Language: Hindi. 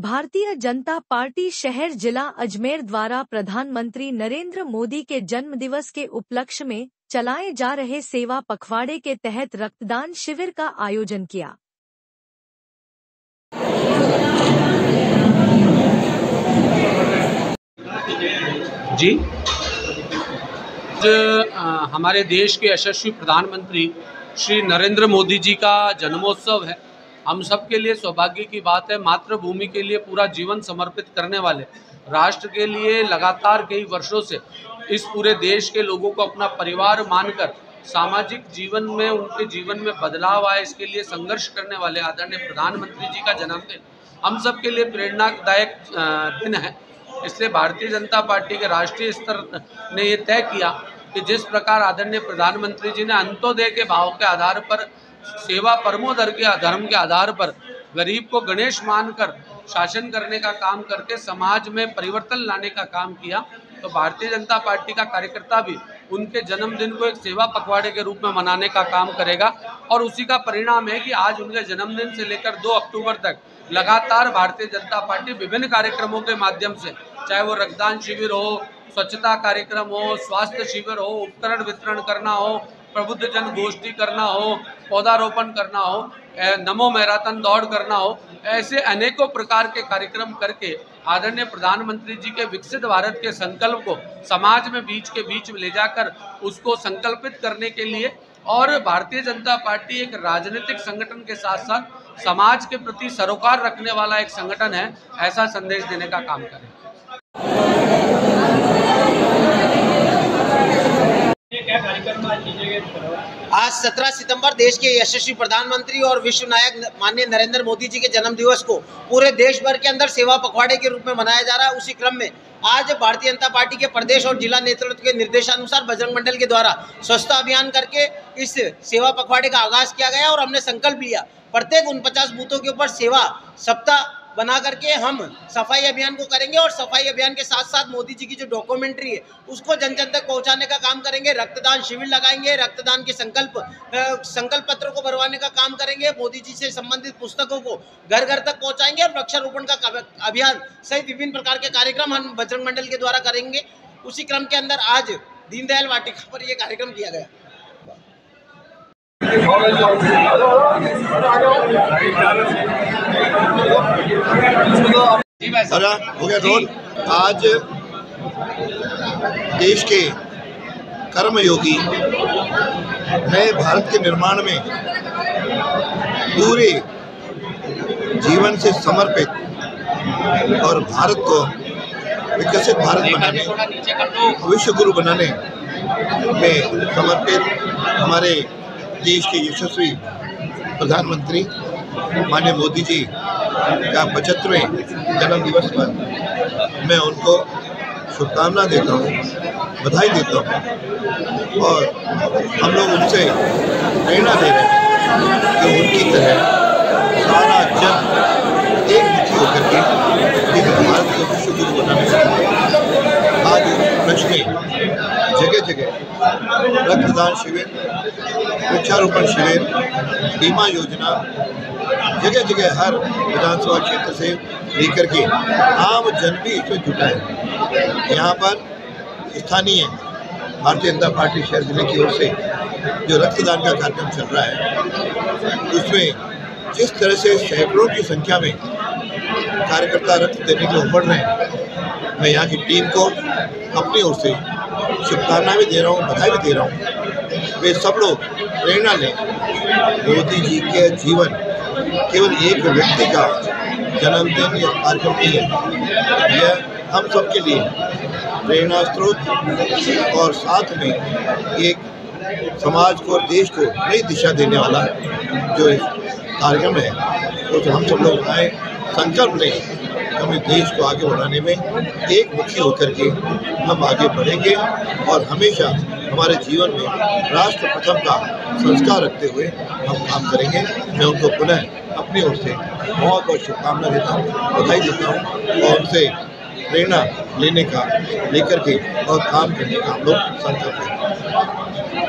भारतीय जनता पार्टी शहर जिला अजमेर द्वारा प्रधानमंत्री नरेंद्र मोदी के जन्मदिवस के उपलक्ष्य में चलाए जा रहे सेवा पखवाड़े के तहत रक्तदान शिविर का आयोजन किया। जी, हमारे देश के यशस्वी प्रधानमंत्री श्री नरेंद्र मोदी जी का जन्मोत्सव है। हम सब के लिए सौभाग्य की बात है। मातृभूमि के लिए पूरा जीवन समर्पित करने वाले, राष्ट्र के लिए लगातार कई वर्षों से इस पूरे देश के लोगों को अपना परिवार मानकर सामाजिक जीवन में उनके जीवन में बदलाव आए, इसके लिए संघर्ष करने वाले आदरणीय प्रधानमंत्री जी का जन्मदिन हम सब के लिए प्रेरणादायक दिन है। इसलिए भारतीय जनता पार्टी के राष्ट्रीय स्तर ने ये तय किया कि जिस प्रकार आदरणीय प्रधानमंत्री जी ने अंत्योदय के भाव के आधार पर, सेवा परमो धर्म के आधार पर गरीब को गणेश मानकर शासन करने का काम करके समाज में परिवर्तन लाने का काम किया, तो भारतीय जनता पार्टी का कार्यकर्ता भी उनके जन्मदिन को एक सेवा पखवाड़े के रूप में मनाने का काम करेगा। और उसी का परिणाम है कि आज उनके जन्मदिन से लेकर 2 अक्टूबर तक लगातार भारतीय जनता पार्टी विभिन्न कार्यक्रमों के माध्यम से, चाहे वो रक्तदान शिविर हो, स्वच्छता कार्यक्रम हो, स्वास्थ्य शिविर हो, उपकरण वितरण करना हो, प्रबुद्ध जन गोष्ठी करना हो, पौधारोपण करना हो, नमो मैराथन दौड़ करना हो, ऐसे अनेकों प्रकार के कार्यक्रम करके आदरणीय प्रधानमंत्री जी के विकसित भारत के संकल्प को समाज में बीच में ले जाकर उसको संकल्पित करने के लिए, और भारतीय जनता पार्टी एक राजनीतिक संगठन के साथ साथ समाज के प्रति सरोकार रखने वाला एक संगठन है, ऐसा संदेश देने का काम करें। आज 17 सितंबर देश के यशस्वी प्रधानमंत्री और विश्व नायक माननीय नरेंद्र मोदी जी के जन्म दिवस को पूरे देश भर के अंदर सेवा पखवाड़े के रूप में मनाया जा रहा है। उसी क्रम में आज भारतीय जनता पार्टी के प्रदेश और जिला नेतृत्व के निर्देशानुसार बजरंग मंडल के द्वारा स्वच्छता अभियान करके इस सेवा पखवाड़े का आगाज किया गया और हमने संकल्प लिया प्रत्येक 49 बूथों के ऊपर सेवा सप्ताह बना करके हम सफाई अभियान को करेंगे, और सफाई अभियान के साथ साथ मोदी जी की जो डॉक्यूमेंट्री है उसको जन जन तक पहुंचाने का काम करेंगे। रक्तदान शिविर लगाएंगे, रक्तदान के संकल्प पत्रों को भरवाने का काम करेंगे, मोदी जी से संबंधित पुस्तकों को घर घर तक पहुंचाएंगे, और वृक्षारोपण का अभियान सहित विभिन्न प्रकार के कार्यक्रम हम बजरंग मंडल के द्वारा करेंगे। उसी क्रम के अंदर आज दीनदयाल वाटिका पर यह कार्यक्रम किया गया। हो गया रोल। आज देश के कर्मयोगी नए भारत के निर्माण में पूरे जीवन से समर्पित और भारत को विकसित भारत बनाने, भविष्य गुरु बनाने में समर्पित हमारे देश के यशस्वी प्रधानमंत्री माननीय मोदी जी का 75वें जन्म दिवस पर मैं उनको शुभकामना देता हूँ, बधाई देता हूँ, और हम लोग उनसे प्रेरणा ले रहे हैं कि उनकी तरह सारा जन एक मुट्ठी होकर के इस भारत को विश्व गुरु बनाने का आज उपलक्ष्य में जगह जगह रक्तदान शिविर, वृक्षारोपण शिविर, बीमा योजना, जगह जगह हर विधानसभा क्षेत्र से लेकर के आम जन भी इसमें जुटा है। यहाँ पर स्थानीय भारतीय जनता पार्टी शहर जिले की ओर से जो रक्तदान का कार्यक्रम चल रहा है, उसमें जिस तरह से सैकड़ों की संख्या में कार्यकर्ता रक्त देने के लिए उमड़ रहे हैं, मैं यहाँ की टीम को अपनी ओर से शुभकामनाएं भी दे रहा हूँ, बधाई भी दे रहा हूँ। वे सब लोग प्रेरणा लें। मोदी जी के जीवन केवल एक व्यक्ति का जन्मदिन या कार्यक्रम नहीं है, यह हम सब के लिए प्रेरणा स्रोत और साथ में एक समाज को और देश को नई दिशा देने वाला जो कार्यक्रम है, तो हम सब लोग आए संकल्प लें, हमें देश को आगे बढ़ाने में एक मुखी होकर के हम आगे बढ़ेंगे और हमेशा हमारे जीवन में राष्ट्र प्रथम का संस्कार रखते हुए हम काम करेंगे। मैं उनको पुनः अपनी ओर से बहुत बहुत शुभकामना देता हूँ, बधाई देता हूँ, और उनसे प्रेरणा लेने का लेकर के और काम करने का हम लोग संकल्प लें।